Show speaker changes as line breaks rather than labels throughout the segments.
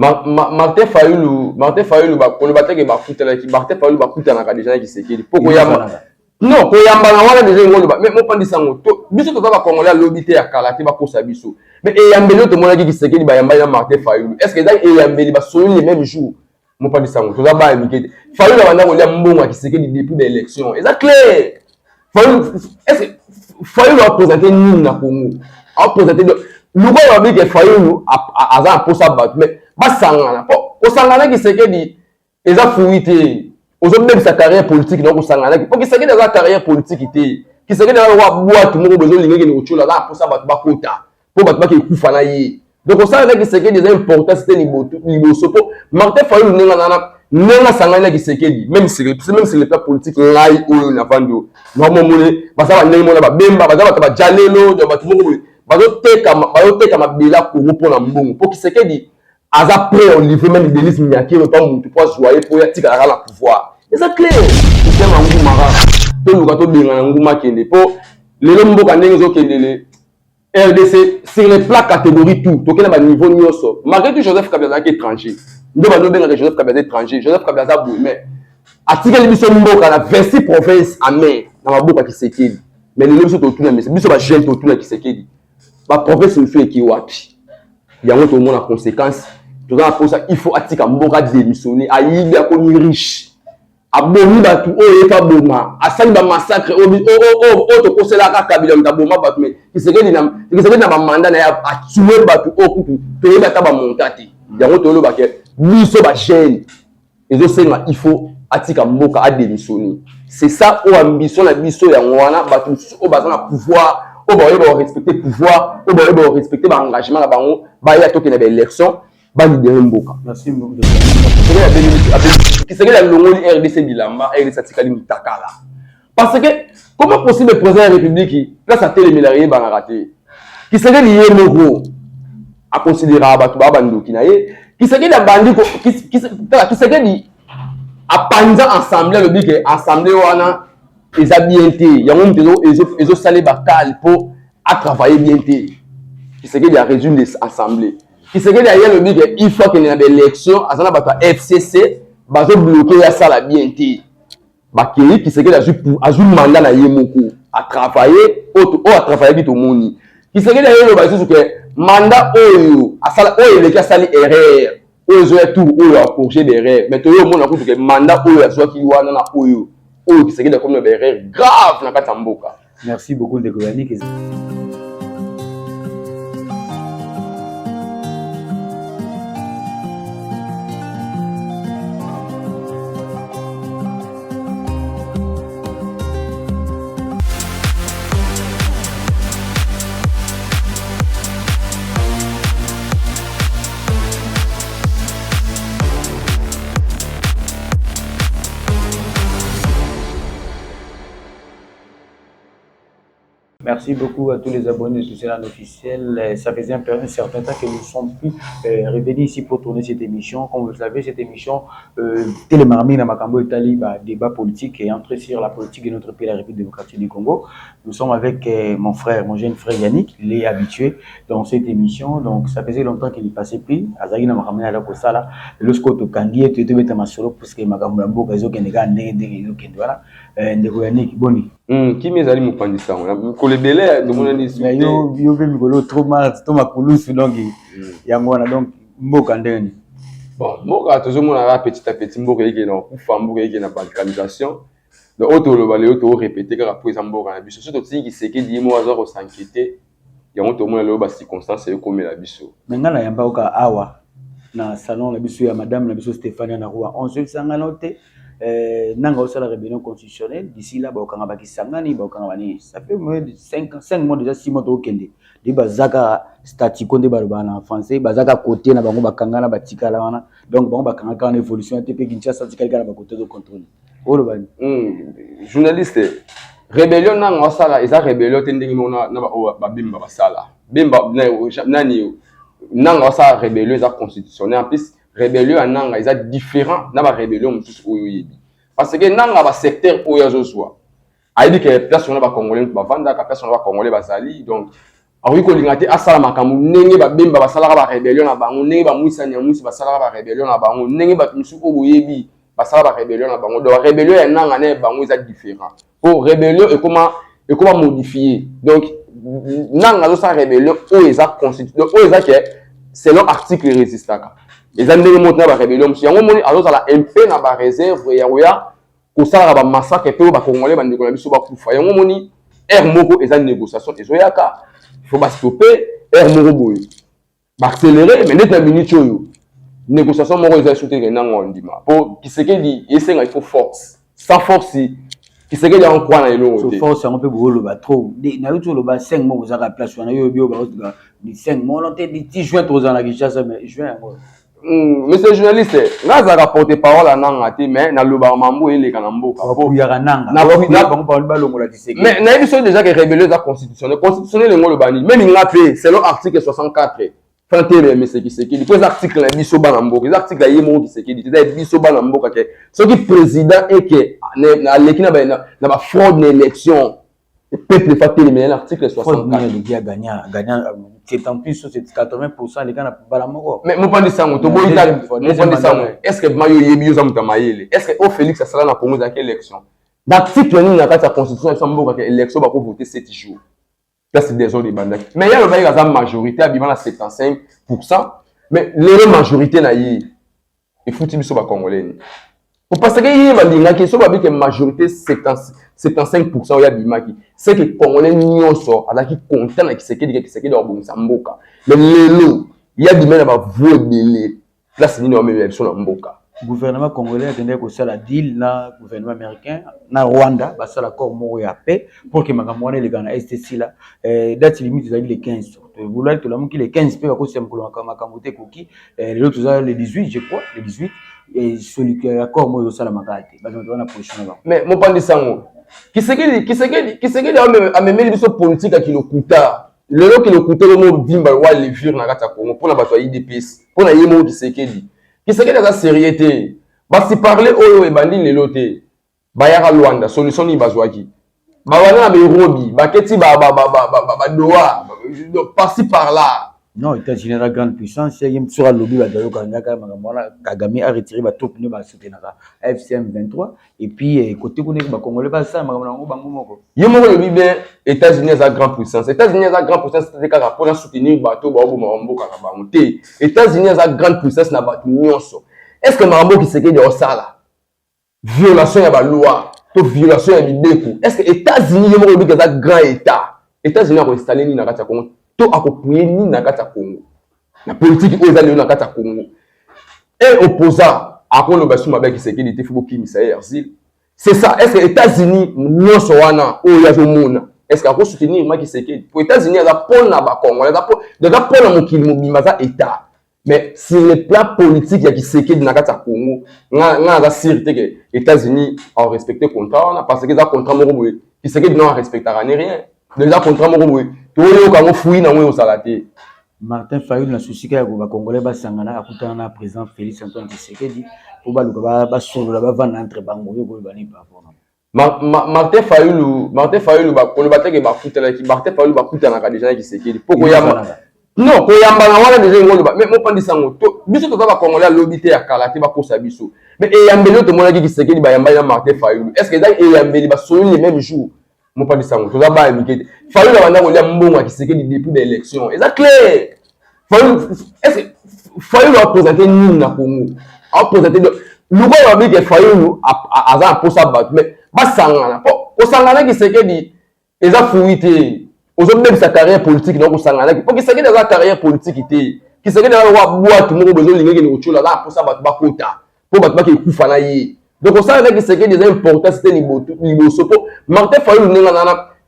Martin Fayulu on le battait que Martin Fayulu bakutana déjà qui sekeli poko yamba non ko yamba na wana déjà ngolo mais mo pandi sango to biso to ba congolais lobité ya kala te ba kosa biso mais e yambeli to mona qui sekeli ba yamba na Martin Fayulu est-ce que e yambeli ba solo les mêmes jours mo pandi sango to ba mikete Fayulu banda ko lia mbongo qui sekeli depuis l'élection est ça clair Fayulu est-ce que Fayulu a présenté nini na Congo a présenté Lugo va dire que Fayulu a pour ça battre mais basangana po osangana ki sekedi eza fuite ozo même sa carrière politique donc osangana ki po ki sekedi sa carrière politique ité ki sekedi wa boîte moko bezo lingi ni ochola là pour ça battre bakota po battre ki kufa na ye donc osangana ki sekedi eza important c'était liboso po Martin Fayulu nenga sangana ki sekedi même si le plan politique ngai oyo na vando normalement basaba ndenge mona ba bemba bazaba ba jalelo de battre moko bazoteka mabela Congo pour na mbongo po ki sekedi aza prêt au livre même Denis Minyaki autant mon pour joyer pour tika la pouvoir et ça clair c'est un ngumara to luka to benga nguma kende po lelo mboka ndenge zo kendele RDC sur les plats catégorie tout to kena ba niveau nyoso malgré tout Joseph Kabila qui étranger ndo ba no benga Joseph Kabila étranger Joseph Kabila za bou mais atika biso mboka na 26 provinces en mer na maboka ki sekedi mais lelo biso to tuna mais biso ba jeune to tuna ki sekedi ba province il fait ki wapi yango to mona conséquence tout ça pour ça il faut atika mboka démissionner ayibi akomi riche abomi batu oyo pa boma asali ba massacre o to kosela ka Kabila mtaboma batu mais kisekedi na ba mandat na ya atuer batu okutu to yeba ta ba montati yango to lo ba ke biso ba chaîne ezo senga il faut atika mboka a démissionner c'est ça o ambition na biso yango wana batu o bazana pouvoir o ba yeba respecter pouvoir o ba yeba respecter ba engagement na bango ba ya to ke na ba élection ba libérer mboka.
Merci beaucoup.
Qui serait la longoli RDC Bilamba RDC Atikali Mutakala parce que comment possible président de la République place à télémilarié ba raté qui serait lié moko à considérer abatu ba bandoki na ye qui serait la bandi qui serait dit à panza assemblée le dit que assemblée wana les habiletés yango mtezo ezo salé bakal pour à travailler bien qui serait des résultats des assemblées qui serait derrière le dit qu'il faut qu'il y ait des élections à ça ba FCC bazo bloquer ya sala bien té bakeli qui serait azu mandat na yemoko à travailler o à travailler bito moni qui serait derrière le bazo que mandat oyo asala oyo le ka sali erreur oyo zo tout oyo a corriger des erreurs mais to yo mona ko que mandat oyo azo ki wana na oyo qui serait comme une erreur grave na katamboka.
Merci beaucoup de Yannick. Merci beaucoup à tous les abonnés de Société officielle. Ça faisait un certain temps que nous sommes plus revenus ici pour tourner cette émission. Comme vous le savez, cette émission Télémarmine à Makambo Italie, débat politique et entrer sur la politique de notre pays, la République démocratique du Congo. Nous sommes avec mon frère, mon jeune frère Yannick, il est habitué dans cette émission. Donc ça faisait longtemps qu'il est passé pris. Azagina Makambo à la Kosala. Lorsqu'on te candidat, tu te mets à ma solo parce que Makambo Lambo, Kazo Kenega, Ndege, voilà. Ndego Yannick, boni.
Qui mes amis m'opandisa ko le délai de mon discuter
yo ve mikolo trop mal to makulusu donc yangona donc mboka ndeni
bon mboka toujours mon petit à petit mboka yeke na kufa mboka yeke na balkanisation donc auto le balé auto répéter car après ça mboka na biso surtout qui c'est que dit mo azaro s'inquiéter yango to mona le ba circonstance yo comme la biso
menga na yamba oka awa na salon la biso ya madame la biso Stéphanie na roi on se sangana te nanga osala rébellion constitutionnelle d'ici là ba okanga bakisangani ba okanga bani ça fait moins de 5 mois déjà 6 mois to kende de bazaka statut konde ba bana en français bazaka côté na bango bakanga na batika la wana donc bango bakanga kana évolution ATP Kinshasa tikali kana ba côté de contrôle olo bani
journaliste rébellion nanga osala eza rébellion tendingi mona na ba bimba basala bimba nani nanga osala rébellion eza constitutionnelle en plus rébellion nanga est différent na ba rébellion tous oyoyebi parce que nanga ba secteur oyo azozwa a dit que personne ba congolais ba vanda ka personne ba congolais bazali donc akoki kolinga te asala makambo ndenge babemba basalaka ba rébellion na bango ndenge bamwisani ya mwisi basalaka ba rébellion na bango ndenge bato misusu oyo boyebi basala ba rébellion na bango donc rébellion ya nanga na bango eza différent po rébellion ekoma modifier donc nanga azosala rébellion oyo eza constitution oyo eza ke selon article resistaka eza ndenge moto na ba rébellion mosusu yango moni azozala un peu na ba réserve ya koya kosalaka ba massacre pe oyo bakongolais bandeko na biso bakufa yango moni ere moko eza négociation ezoyaka il faut stopper ere moko boye accélérer mais net na minute oyo négociation moko eza souteke nango ndima po Kisekedi esenga il faut force sans force Kisekedi en croit na elongo
te force yango pe bolo ba trop na yuto lo ba 5 mois za ka place wana yo bio ba di 5 mois on te di 10 juin toza na Kinshasa mais juin yango
monsieur journaliste naza rapporter parole à nanga te mais na loba mambo eleka na mboka
po ya nanga
na
bango ba longola Kisekedi
mais na biso déjà que rébellion za constitutionnel ngo lobani même ngape selon article 64 31 mais c'est Kisekedi pour article na biso bana mboka les articles ya yemo Kisekedi c'est biso bana mboka ke ce qui président et que na lekina na ba fraude d'élection le peuple fait terminer l'article 64
il a gagné c'est en plus c'est 80% les gars na moko
mais mo pandi sango to boyita mo pandi sango est-ce que mayo yebi yo zamuta mayele est-ce que au Félix asala na Congo za quelle élection l'article ni na kati ya constitution ya mboka ke élection ba ko voter 7 jours là c'est des ordres de bandaki mais il y a le bail à majorité à 75% mais les majorité na yi il faut tibiso ba congolais parce que y a des gens qui sont majorité 75% ya bimaki c'est que congolais nyonso azaki content na Kisekedi dans bonisa mboka mais lelo il y a des gens ba voix belé là c'est ni no même élection na mboka
gouvernement congolais a tenu à la deal na gouvernement américain na Rwanda ba sala accord moko ya paix pour que makamwana les gars na STC là date limite le 15 vous là tout la monde qui le 15 peut ko sem ko makambote koki les autres le 18 je crois le 18 et celui qui a accord moi ça la makate ba on na position là
mais mon pandi sango Kisekedi a même les biso politique à kilokuta lelo kilokuta mo vimba wa le vivre na kata Congo pour na bato ya IDPS pour na yemo Kisekedi a sérieuxité ba si parler oyo e bandi lelo te ba ya Rwanda solution ni bazwaki ba wana na Nairobi ba keti ba doa par-ci par là
non États-Unis la grande puissance il y a sur le lobby ba dayo kangaka makamona Kagame a retiré ba troupes ne ba soutenir FCM 23 et puis côté connecté ba congolais ba ça makamona ngo bango moko
yemo le lobby États-Unis la grande puissance c'est ka pour soutenir bato ba oboma mboka ka bango te États-Unis la grande puissance na bato nyonso est-ce que mambo Kisekedi o sala violation ya ba loi to violation ya bideko est-ce que États-Unis yemo le lobby ka grand États-Unis a installé ni na kati ya Congo to akopuye ni na kati ya Congo na politique oyo ezali na kati ya Congo et opposant akolo basuma ba Kisekedi te fubo kimisa exil c'est ça est-ce que États-Unis nyonso wana oyo ya zomona est-ce que ako soutenir ma Kisekedi pour États-Unis za pona ba Congo za pona mokili mobima za état mais sur le plan politique ya Kisekedi na kati ya Congo nga za sûreté que États-Unis ont respecté contrat parce que za contrat moko boye Kisekedi non respectera rien déjà contrat moko boye toyo kango fui na mwe salate
Martin Fayulu na souci ka ba congolais ba sangana akutana na président Félix Antoine Tshisekedi pour ba luka ba solo ba vana entre bango yo ko bani pa pour
Martin Fayulu ba ko ba teke ba futela ki Martin Fayulu ba kutana ka déjà Tshisekedi poko yamba non ko yamba na wana déjà ngolo ba mais mo pandi sango to biso to ba congolais lobité ya kalate ba kosa biso mais e yambeli to mona ki Tshisekedi ba yamba na Martin Fayulu est-ce que ça e yambeli ba solo les mêmes jours mon pas de sang tout ça ba mikete Fayulu la banda kolia mbongo Kisekedi depuis l'élection est clair Fayulu est-ce que Fayulu a présenté ni na Congo a présenté le logo va dire que Fayulu a pour ça battre mais ba sangana ko sangana Kisekedi eza fuite ozo même sa carrière politique donc sangana pour Kisekedi sa carrière politique té Kisekedi va boire tout monde besoin lingi ni ochola là pour ça battre ba kota pour battre ba ki kufa na yi donc on sait que c'est que des importants c'était libosopo Martin Fayulu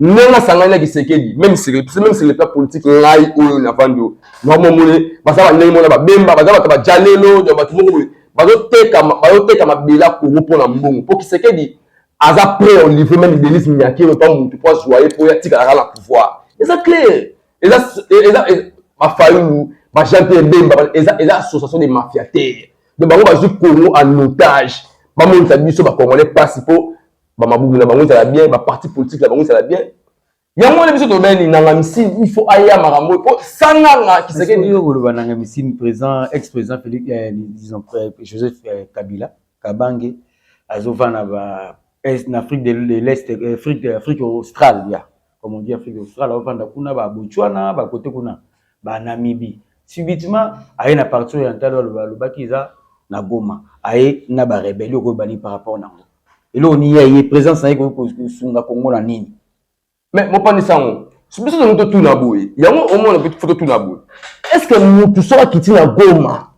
nenga sangana Kisekedi même si le plan politique là oyo na vando normalement basaba ndenge mona ba bemba bazaba ba jalelo de batu moko bazoteka mabela Congo pona mbongo pour Kisekedi aza prêt au livre même Denis Minyaki le temps mutu pour joyer pour ya tika la pouvoir c'est clair et ba Fayulu ba Jean-Pierre Bemba et association des mafiataires de bango bazu Congo en otage ba monta biso ba congolais principaux ba mabubu na bango ça va bien ba parti politique la bango ça va bien yango le biso to beni nanga misine il faut aya marambo po sanganga Tshisekedi
yo le nanga misine présent ex-président Félix disons Joseph Kabila Kabange azovana ba en Afrique de l'Est Afrique australe ya comme on dit Afrique australe ovanda kuna ba Botswana ba côté kuna ba Namibie subitement aye na partie orientale le bakiza na Goma aye na ba rébellion ko bani par rapport nango et là on y est présence na ko sunga Congo na nini
mais mon pas sango biso to tout na boye yango au moins petite photo tout na boye est-ce que mutu sera quitté na Goma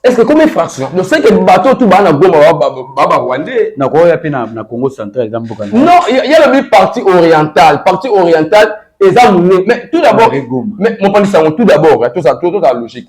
est-ce que comme fraction le fait que bateau tout ba na Goma ba Rwandais
na ko ya pe na Congo central dans Boka
non il y a le partie orientale et ça mais tout d'abord mais mon pas sango tout d'abord tout ça tout la logique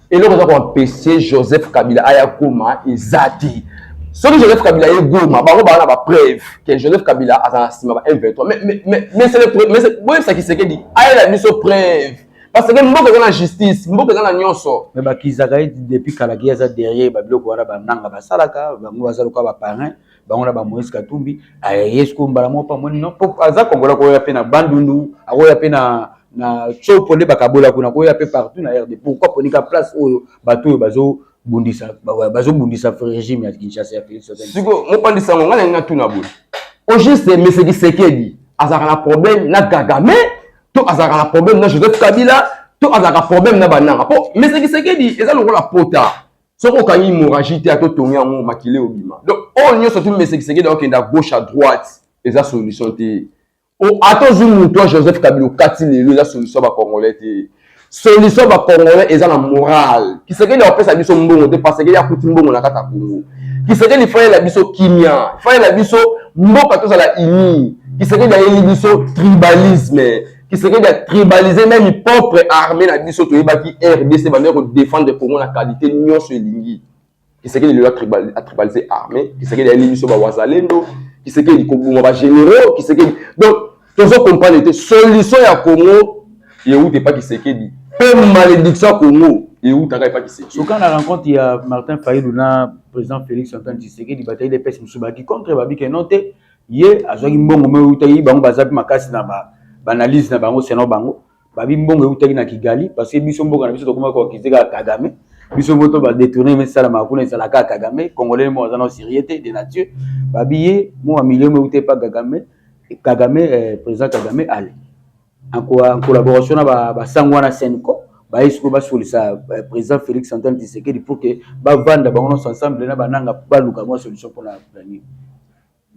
et là on a PC Joseph Kabila aya Goma ezati celui Joseph Kabila est Goma, bah on va avoir preuve que Joseph Kabila a un sima M23. Mais c'est le mais c'est ça qui se dit. Ah il a mis sur preuve. Parce que nous dans la justice, nous dans la nyonso.
Mais bah Kizagaï depuis Kalaki a derrière bah biloko wana ba nanga ba salaka, ba ngo bazaloka ba parrain, ba on a ba Moïse Katumbi, ayesko mbala mo pa moni non pour aza kongola ko ya pe na Bandundu, ako ya pe na chopo ne bakabola kuna ko ya pe partout na RD. Pourquoi ponika place oyo bato bazo bundisa bazo bundisa régime ya Kinshasa ya Félix Tshisekedi
siko mo pandisa ngo ngana nga tuna boy au juste mais ce qui Tshisekedi azaka na problème na Kagame to azaka na problème na Joseph Kabila to azaka problème na bananga po mais ce qui Tshisekedi eza lokola pota soko kanyi hémorragie te to tongi ngo makile obima donc on nyo surtout mais ce qui Tshisekedi okenda gauche à droite eza solution te o atozungu toi Joseph Kabila kati lelo eza solution ba congolais te solution ba congolais eza na morale Tshisekedi a pesa biso mbongo te parce que ya kuti mbongo na kata Congo Tshisekedi fanya la biso kimia fanya la biso mboka to la ini Tshisekedi a yeli biso tribalisme Tshisekedi a tribalisé même propre armée na biso to yebaki RDC ba ko défendre Congo na qualité nyonso elingi Tshisekedi le a tribalisé armée Tshisekedi a yeli biso ba wazalendo Tshisekedi ko bunga ba généraux Tshisekedi donc tozo comprendre te solution ya Congo yeute pas Tshisekedi peu malédiction Congo yeute pas Tshisekedi
so quand la rencontre il y a Martin Fayulu na président Félix Antoine Tshisekedi bataille des pes musubaki contre babi ke noté ye azwaki mbongo me utayi bango bazapi makasi na ba analyse na bango seno bango babi mbongo utayi na Kigali parce que biso mbongo na biso to koma ko kizeka Kagame biso moto ba détourner mais ça la makuna ça la Kagame congolais mo azana sérieuxté de nature babi ye mo million me utayi pas Kagame président Kagame allez en collaboration avec Sangwana Senko, il faut que président Félix Antoine Tshisekedi pour que vendre ensemble na bananga baluka une solution pour la planning.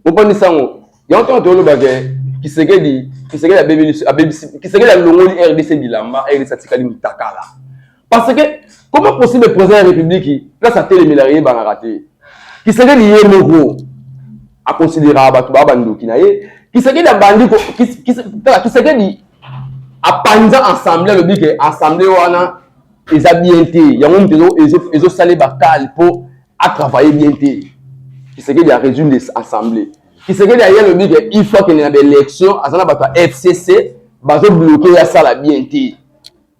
Vous prenez ça il y a un temps de bagage Tshisekedi a longoli RDC bilamba RDC Tshisekedi mutakala. Parce que comment possible le président de la République là ça télémilarié ba raté. Tshisekedi yé moko a considérer abatu ba bandoki na ye. Tshisekedi a bandi ko Tshisekedi a panza assemblée le dit assemblée wana eza bien té yango mtezo ezo salé bakal pour à travailler bien té Tshisekedi a résumé l'assemblée Tshisekedi a le dit il faut qu'il y ait des élections azana bato FCC bazo bloquer ya sala bien té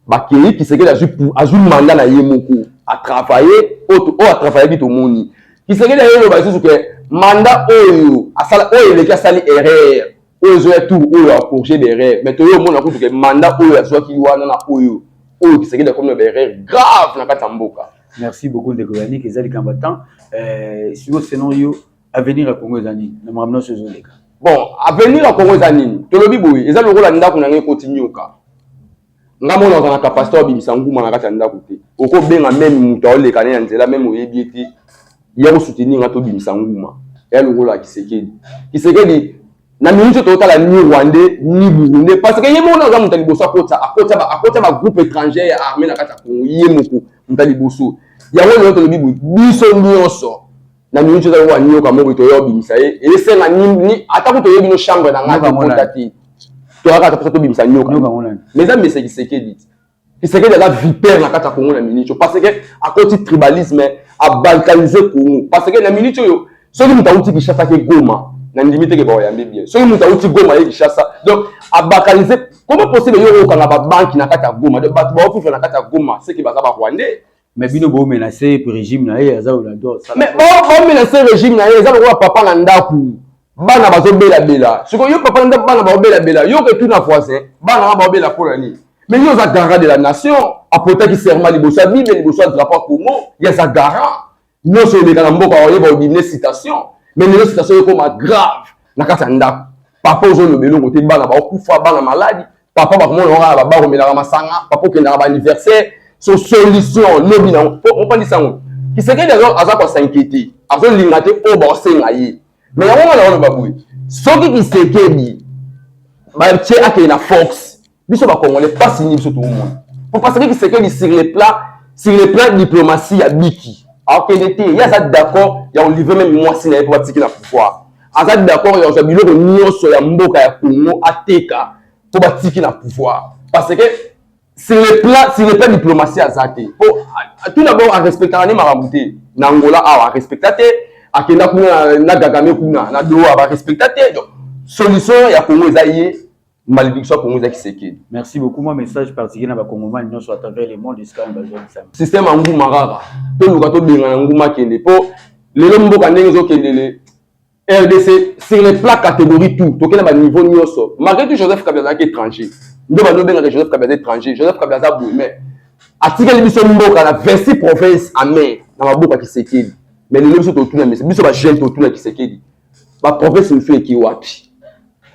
bakeli Tshisekedi a joué mandat na yemoko a travailler a travailler tout moni Tshisekedi a le bazo que mandat oyo a sala oyo le ka sali erreur oyo tout oyo a corriger des erreurs mais to yo mona ko que mandat oyo a soit ki wana na oyo Tshisekedi a comme des erreurs grave na kata mboka.
Merci beaucoup de Gouvernement Ezali Kambatan sur le scénario avenir à Congo ezani na mamno sezoleka
bon avenir à Congo ezani to lobi boy ezali rôle ndako na ngai continue ka ngamona na capacité bimisa nguma na kata ndako te oko benga même muto oleka na nzela même oyebi ete ya ko soutenir ngato bimisa nguma ya le rôle à Tshisekedi na minute total ni Rwandais ni Burundais parce que yemo na zamu taliboso akota ba groupe étranger ya armée na kata Congo yemoko mutaliboso ya wona to bibu biso nyonso na minute total wa nyoka mo to yo bimisa e senga ni atako to yebi no chambre na ngati potati to aka to bimisa nyoka mais ça mais c'est Tshisekedi la vipère na kata Congo na minute parce que akoti tribalisme a balkaniser Congo parce que na minute yo soki mutauti Kinshasa ke Goma na limite ke ba yambi bien soki mutauti Goma ye Kinshasa donc a balkaniser comment possible yo ko na ba banque na kata Goma de bato ba ofufa na kata Goma c'est que ba ba Rwandais
mais bino bo menacer régime na ye aza ola do
mais bo menacer régime na ye aza ko papa na ndaku bana bazo bela bela siko yo papa nda bana ba bela bela yo que tout na voisin bana ba bela pour l'année mais yo za garant de la nation apota qui serment liboso bible liboso drapeau Congo ya za garant non sur les mboka oye ba obine citation mais les citations comme grave na kata nda papa ozo le belo côté bana ba okufa bana maladie papa ba comment on va ba romela masanga papa qui na ba anniversaire so solution lobi na on pas dit ça qui c'est que d'ailleurs aza ko s'inquiéter azo lingate o ba senga yi mais ya wana wana baboué soki qui c'est que bi ba tché aké na fox biso ba congolais pas signé biso tout le monde pour parce que c'est que sur les plans diplomatie ya biki alors que l'été il y a ça d'accord il y a on livre même moi si na pour tiki na pouvoir aza d'accord il y a biloko nyonso ya mboka ya Congo ateka pour batiki na pouvoir parce que sur les plans diplomatie azate tout d'abord à respecter ani maramouté na Angola à respecter akenda kuna na Kagame kuna na Doha ba respecter donc solution ya Congo ezaye malédiction Congo ezaki seki.
Merci beaucoup. Moi message particulier na ba Congolais non soit à travers le monde jusqu'à besoin ça.
Système angu marara to luka to benga angu makende po lelo mboka ndenge zo kendele RDC sur les plats catégorie tout to kena ba niveau nyonso malgré tout Joseph Kabila est étranger ndo ba no benga Joseph Kabila étranger Joseph Kabila za boui mais atika biso mboka na 26 provinces en mer na maboka ki seki mais lelo biso to tuna mais biso ba jeune to tuna ki seki ba province ne fait ki wapi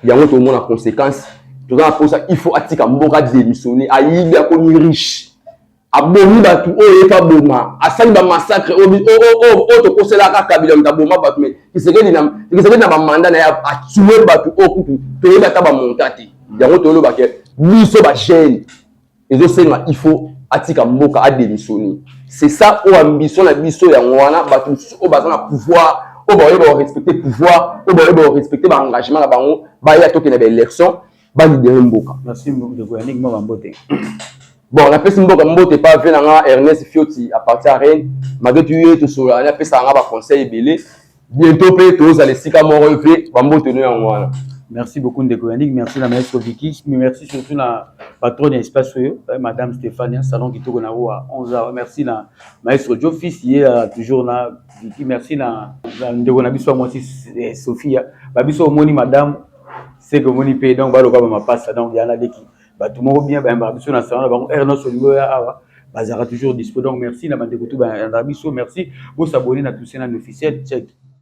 yango to mona conséquence to za pour ça il faut atika mboka démissionner ayibi akomi riche abomi batu oyo pa boma asali ba massacre o to kosela ka Kabila mtaboma batu mais ki seki na ba mandat na ya atuer batu okutu to yeba ta ba montate yango to lo ba ke biso ba jeune ezosenga il faut atika mboka a démissionner c'est ça o ambition na biso ya ngwana batu o bazana pouvoir o ba yeba respecter pouvoir o ba yeba respecter ba engagement na bango ba ya to ke na ba élection ba libérer mboka.
Merci beaucoup de Goyanik moi mbote.
Bon la pesi mboka mbote pas venir nga Ernest Fioti à partir à Rennes malgré tu sur la pesi nga ba conseil belé bientôt pe tous aller sika mo relever ba mbote no ya ngwana.
Merci beaucoup de Goyanik, merci la maître Vicky, mais merci surtout la patronne espace madame Stéphanie salon qui tourne à 11h. Merci la maître Joe fils qui est toujours là Vicky, merci la ndeko biso moi aussi Sophia. Ba biso moni madame c'est que moni paye donc ba loka ba passe donc il y en a des qui ba tout monde bien ba biso na salon ba Ernest Oligo ya bazara toujours dispo donc merci la ndeko tout ba biso merci vous s'abonner à tous les officiels check.